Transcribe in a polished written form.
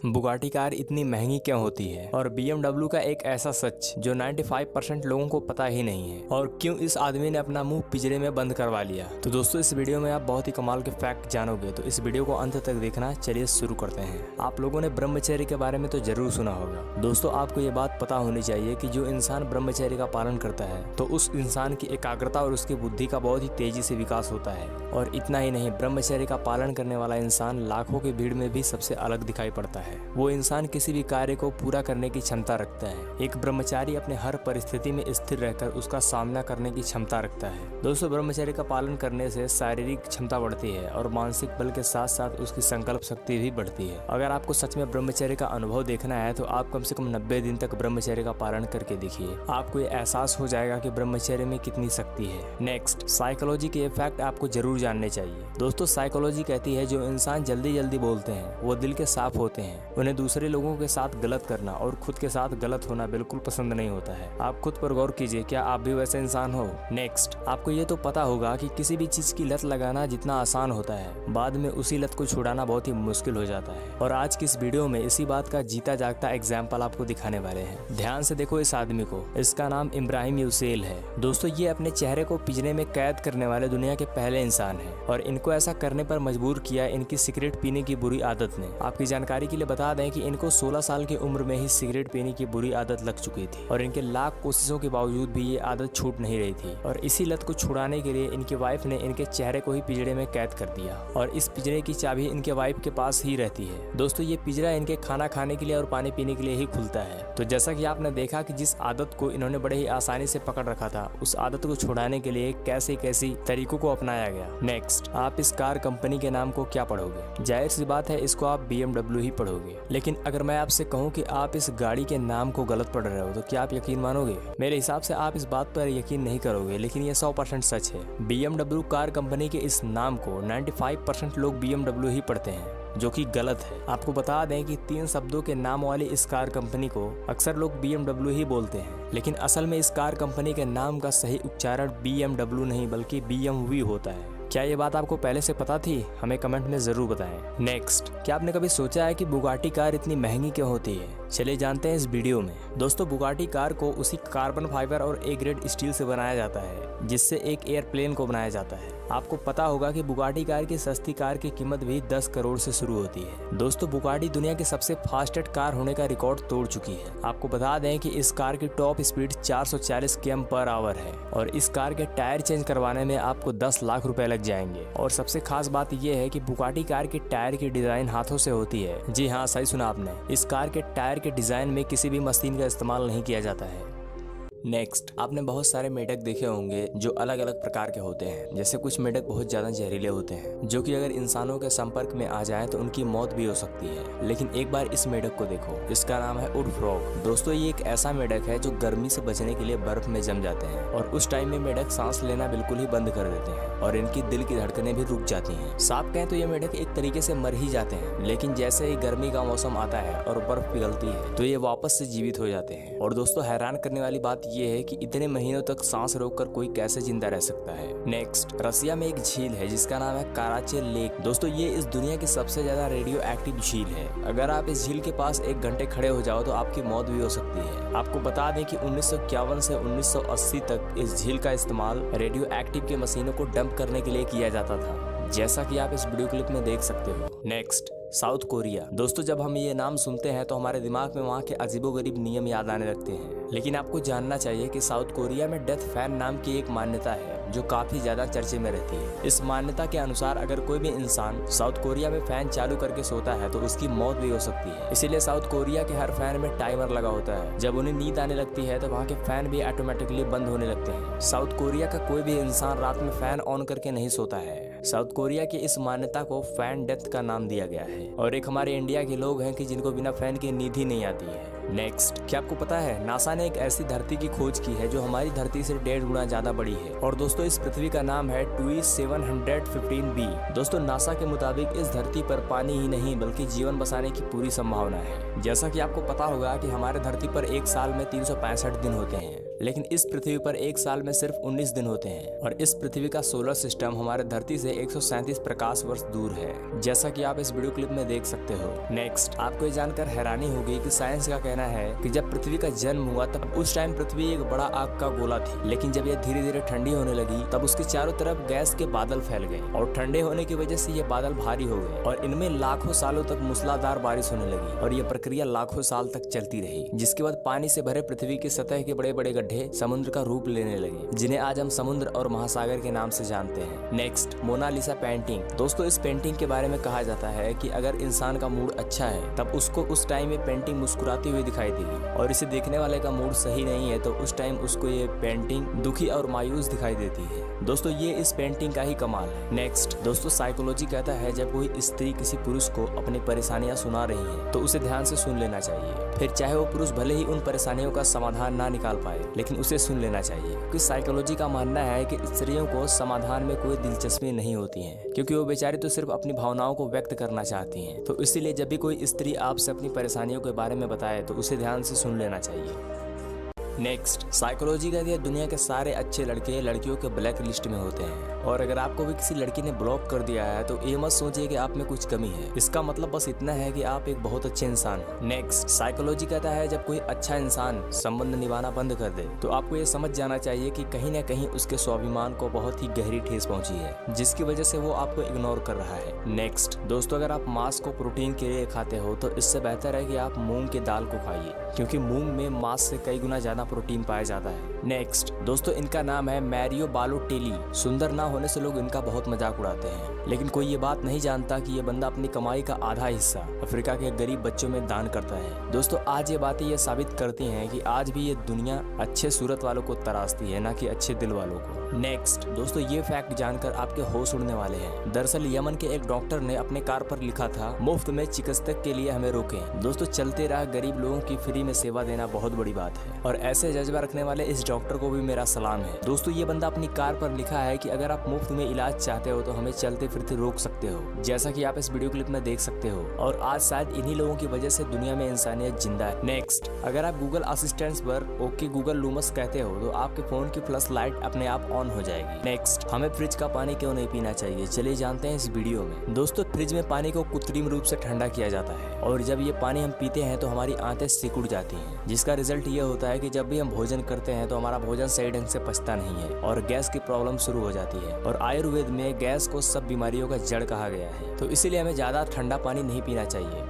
Bugatti car इतनी महंगी क्यों होती है और BMW का एक ऐसा सच जो 95% लोगों को पता ही नहीं है, और क्यों इस आदमी ने अपना मुंह पिंजरे में बंद करवा लिया। तो दोस्तों इस वीडियो में आप बहुत ही कमाल के फैक्ट जानोगे, तो इस वीडियो को अंत तक देखना। चलिए शुरू करते हैं। आप लोगों ने ब्रह्मचर्य के बारे में तो जरूर सुना होगा। दोस्तों आपको ये बात पता होनी चाहिए कि जो इंसान ब्रह्मचर्य का पालन करता है तो उस इंसान की एकाग्रता और उसकी बुद्धि का बहुत ही तेजी से विकास होता है। और इतना ही नहीं, ब्रह्मचर्य का पालन करने वाला इंसान लाखों की भीड़ में भी सबसे अलग दिखाई पड़ता है। वो इंसान किसी भी कार्य को पूरा करने की क्षमता रखता है। एक ब्रह्मचारी अपने हर परिस्थिति में स्थिर रहकर उसका सामना करने की क्षमता रखता है। दोस्तों ब्रह्मचर्य का पालन करने से शारीरिक क्षमता बढ़ती है और मानसिक बल के साथ साथ उसकी संकल्प शक्ति भी बढ़ती है। अगर आपको सच में ब्रह्मचर्य का अनुभव देखना है तो आप कम से कम 90 दिन तक ब्रह्मचर्य का पालन करके देखिए। आपको ये एहसास हो जाएगा कि ब्रह्मचर्य में कितनी शक्ति है। नेक्स्ट, साइकोलॉजी के फैक्ट आपको जरूर जानने चाहिए। दोस्तों साइकोलॉजी कहती है जो इंसान जल्दी जल्दी बोलते हैं वो दिल के साफ होते हैं। उन्हें दूसरे लोगों के साथ गलत करना और खुद के साथ गलत होना बिल्कुल पसंद नहीं होता है। आप खुद पर गौर कीजिए, क्या आप भी वैसे इंसान हो। नेक्स्ट, आपको ये तो पता होगा कि किसी भी चीज की लत लगाना जितना आसान होता है, बाद में उसी लत को छुड़ाना बहुत ही मुश्किल हो जाता है। और आज की इस वीडियो में इसी बात का जीता जागता एग्जाम्पल आपको दिखाने वाले हैं। ध्यान से देखो इस आदमी को। इसका नाम इब्राहिम यूसेल है। दोस्तों ये अपने चेहरे को पिंजरे में कैद करने वाले दुनिया के पहले इंसान है, और इनको ऐसा करने पर मजबूर किया इनकी सिगरेट पीने की बुरी आदत ने। आपकी जानकारी के लिए बता दें कि इनको 16 साल की उम्र में ही सिगरेट पीने की बुरी आदत लग चुकी थी, और इनके लाख कोशिशों के बावजूद भी ये आदत छूट नहीं रही थी। और इसी लत को छुड़ाने के लिए इनकी वाइफ ने इनके चेहरे को ही पिंजरे में कैद कर दिया, और इस पिंजरे की चाबी इनके वाइफ के पास ही रहती है। दोस्तों ये पिंजरा इनके खाना खाने के लिए और पानी पीने के लिए ही खुलता है। तो जैसा कि आपने देखा कि जिस आदत को इन्होंने बड़े ही आसानी से पकड़ रखा था, उस आदत को छुड़ाने के लिए कैसे कैसी तरीकों को अपनाया गया। नेक्स्ट, आप इस कार कंपनी के नाम को क्या पढ़ोगे? जाहिर सी बात है इसको आप BMW ही पढ़ोगे। लेकिन अगर मैं आपसे कहूँ कि आप इस गाड़ी के नाम को गलत पढ़ रहे हो तो क्या आप यकीन मानोगे? मेरे हिसाब से आप इस बात पर यकीन नहीं करोगे, लेकिन ये 100% सच है। BMW कार कंपनी के इस नाम को 95% लोग BMW ही पढ़ते हैं, जो कि गलत है। आपको बता दें कि 3 शब्दों के नाम वाली इस कार कंपनी को अक्सर लोग BMW ही बोलते हैं, लेकिन असल में इस कार कंपनी के नाम का सही उच्चारण BMW नहीं बल्कि BMW होता है। क्या ये बात आपको पहले से पता थी? हमें कमेंट में जरूर बताएं। नेक्स्ट, क्या आपने कभी सोचा है कि बुगाटी कार इतनी महंगी क्यों होती है? चलिए जानते हैं इस वीडियो में। दोस्तों बुगाटी कार को उसी कार्बन फाइबर और A ग्रेड स्टील से बनाया जाता है जिससे एक एयरप्लेन को बनाया जाता है। आपको पता होगा कि बुगाटी कार की सस्ती कार की कीमत भी 10 करोड़ से शुरू होती है। दोस्तों बुगाटी दुनिया की सबसे फास्टेस्ट कार होने का रिकॉर्ड तोड़ चुकी है। आपको बता दें कि इस कार की टॉप स्पीड 440 km/h है, और इस कार के टायर चेंज करवाने में आपको 10 लाख रुपए लग जाएंगे। और सबसे खास बात यह है कि बुगाटी कार के टायर की डिजाइन हाथों से होती है। जी हाँ, सही सुना आपने। इस कार के टायर के डिजाइन में किसी भी मशीन का इस्तेमाल नहीं किया जाता है। नेक्स्ट, आपने बहुत सारे मेढक देखे होंगे जो अलग अलग प्रकार के होते हैं। जैसे कुछ मेढक बहुत ज्यादा जहरीले होते हैं, जो कि अगर इंसानों के संपर्क में आ जाएं तो उनकी मौत भी हो सकती है। लेकिन एक बार इस मेढक को देखो, इसका नाम है वुड फ्रॉग। दोस्तों ये एक ऐसा मेढक है जो गर्मी से बचने के लिए बर्फ में जम जाते हैं, और उस टाइम में मेढक सांस लेना बिल्कुल ही बंद कर देते हैं और इनकी दिल की धड़कनें भी रुक जाती हैं। साफ कहें तो ये मेढक एक तरीके से मर ही जाते हैं, लेकिन जैसे ही गर्मी का मौसम आता है और बर्फ पिघलती है तो ये वापस से जीवित हो जाते हैं। और दोस्तों हैरान करने वाली बात ये है कि इतने महीनों तक सांस रोककर कोई कैसे जिंदा रह सकता है। नेक्स्ट, रसिया में एक झील है जिसका नाम है कराचे लेक। दोस्तों ये इस दुनिया की सबसे ज्यादा रेडियो एक्टिव झील है। अगर आप इस झील के पास 1 घंटे खड़े हो जाओ तो आपकी मौत भी हो सकती है। आपको बता दें कि 1951 से 1980 तक इस झील का इस्तेमाल रेडियो एक्टिव के मशीनों को डंप करने के लिए किया जाता था, जैसा कि आप इस वीडियो क्लिप में देख सकते हो। Next, south Korea. दोस्तों जब हम ये नाम सुनते हैं तो हमारे दिमाग में वहाँ के अजीबोगरीब नियम याद आने लगते हैं, लेकिन आपको जानना चाहिए कि साउथ कोरिया में डेथ फैन नाम की एक मान्यता है जो काफी ज्यादा चर्चे में रहती है। इस मान्यता के अनुसार अगर कोई भी इंसान साउथ कोरिया में फैन चालू करके सोता है तो उसकी मौत भी हो सकती है। इसीलिए साउथ कोरिया के हर फैन में टाइमर लगा होता है। जब उन्हें नींद आने लगती है तो वहाँ के फैन भी ऑटोमेटिकली बंद होने लगते हैं। साउथ कोरिया का कोई भी इंसान रात में फैन ऑन करके नहीं सोता है। साउथ कोरिया की इस मान्यता को फैन डेथ का नाम दिया गया है। और एक हमारे इंडिया के लोग हैं कि जिनको बिना फैन के नींद ही नहीं आती है। नेक्स्ट, क्या आपको पता है नासा ने एक ऐसी धरती की खोज की है जो हमारी धरती से 1.5 गुना ज्यादा बड़ी है और दोस्तों इस पृथ्वी का नाम है 2715b। दोस्तों नासा के मुताबिक इस धरती पर पानी ही नहीं बल्कि जीवन बसाने की पूरी संभावना है। जैसा कि आपको पता होगा कि हमारे धरती पर एक साल में 365 दिन होते हैं, लेकिन इस पृथ्वी पर एक साल में सिर्फ 19 दिन होते हैं और इस पृथ्वी का सोलर सिस्टम हमारे धरती से 137 प्रकाश वर्ष दूर है, जैसा कि आप इस वीडियो क्लिप में देख सकते हो। नेक्स्ट, आपको ये जानकर हैरानी होगी कि साइंस का कहना है कि जब पृथ्वी का जन्म हुआ तब उस टाइम पृथ्वी एक बड़ा आग का गोला थी, लेकिन जब यह धीरे धीरे ठंडी होने लगी तब उसके चारों तरफ गैस के बादल फैल गए और ठंडे होने की वजह से ये बादल भारी हो गए और इनमें लाखों सालों तक मूसलाधार बारिश होने लगी और ये प्रक्रिया लाखों साल तक चलती रही, जिसके बाद पानी से भरे पृथ्वी की सतह के बड़े बड़े गड्ढे समुद्र का रूप लेने लगे, जिन्हें आज हम समुद्र और महासागर के नाम से जानते हैं। Next, Mona Lisa painting. दोस्तों इस पेंटिंग के बारे में कहा जाता है कि अगर इंसान का मूड अच्छा है तब उसको उस टाइम ये पेंटिंग मुस्कुराती हुई दिखाई देगी और इसे देखने वाले का मूड सही नहीं है तो उस टाइम उसको ये पेंटिंग दुखी और मायूस दिखाई देती है। दोस्तों ये इस पेंटिंग का ही कमाल है। नेक्स्ट दोस्तों, साइकोलॉजी कहता है जब कोई स्त्री किसी पुरुष को अपनी परेशानियां सुना रही है तो उसे ध्यान से सुन लेना चाहिए, फिर चाहे वो पुरुष भले ही उन परेशानियों का समाधान ना निकाल पाए लेकिन उसे सुन लेना चाहिए, क्योंकि साइकोलॉजी का मानना है कि स्त्रियों को समाधान में कोई दिलचस्पी नहीं होती है, क्योंकि वो बेचारी तो सिर्फ अपनी भावनाओं को व्यक्त करना चाहती हैं। तो इसीलिए जब भी कोई स्त्री आपसे अपनी परेशानियों के बारे में बताए तो उसे ध्यान से सुन लेना चाहिए। नेक्स्ट, साइकोलॉजी कहती है दुनिया के सारे अच्छे लड़के लड़कियों के ब्लैक लिस्ट में होते हैं और अगर आपको भी किसी लड़की ने ब्लॉक कर दिया है तो ये मत सोचिए कि आप में कुछ कमी है, इसका मतलब बस इतना है कि आप एक बहुत अच्छे इंसान हो। नेक्स्ट, साइकोलॉजी कहता है जब कोई अच्छा इंसान संबंध निभाना बंद कर दे तो आपको ये समझ जाना चाहिए कि कहीं ना कहीं उसके स्वाभिमान को बहुत ही गहरी ठेस पहुंची है, जिसकी वजह से वो आपको इग्नोर कर रहा है। नेक्स्ट दोस्तों, अगर आप मांस को प्रोटीन के लिए खाते हो तो इससे बेहतर है कि आप मूंग की दाल को खाइए, क्योंकि मूंग में मांस से कई गुना ज्यादा प्रोटीन पाया जाता है। नेक्स्ट दोस्तों, इनका नाम है मैरियो बालोटेली। सुंदर ना होने से लोग इनका बहुत मजाक उड़ाते हैं, लेकिन कोई ये बात नहीं जानता कि ये बंदा अपनी कमाई का आधा हिस्सा अफ्रीका के गरीब बच्चों में दान करता है। दोस्तों आज ये बातें ये साबित करती हैं कि आज भी ये दुनिया अच्छे सूरत वालों को तरासती है, ना कि अच्छे दिल वालों को। नेक्स्ट दोस्तों, ये फैक्ट जानकर आपके होश उड़ने वाले हैं। दरअसल यमन के एक डॉक्टर ने अपने कार पर लिखा था मुफ्त में चिकित्सक के लिए हमें रोकें। दोस्तों चलते राह गरीब लोगों की फ्री में सेवा देना बहुत बड़ी बात है और ऐसे जज्बा रखने वाले इस डॉक्टर को भी मेरा सलाम है। दोस्तों ये बंदा अपनी कार पर लिखा है कि अगर आप मुफ्त में इलाज चाहते हो तो हमें चलते फिरते रोक सकते हो, जैसा कि आप इस वीडियो क्लिप में देख सकते हो। और आज शायद इन्हीं लोगों की वजह से दुनिया में इंसानियत जिंदा है। नेक्स्ट, अगर आप गूगल असिस्टेंट पर ओके गूगल लूमस कहते हो तो आपके फोन की फ्लैश लाइट अपने आप ऑन हो जाएगी। नेक्स्ट, हमें फ्रिज का पानी क्यों नहीं पीना चाहिए, चलिए जानते हैं इस वीडियो में। दोस्तों फ्रिज में पानी को कृत्रिम रूप से ठंडा किया जाता है और जब ये पानी हम पीते हैं तो हमारी आंतें सिकुड़ जाती हैं, जिसका रिजल्ट ये होता है कि जब भी हम भोजन करते हैं तो हमारा भोजन सही ढंग से पचता नहीं है और गैस की प्रॉब्लम शुरू हो जाती है। और आयुर्वेद में गैस को सब बीमारियों का जड़ कहा गया है, तो इसीलिए हमें ज्यादा ठंडा पानी नहीं पीना चाहिए।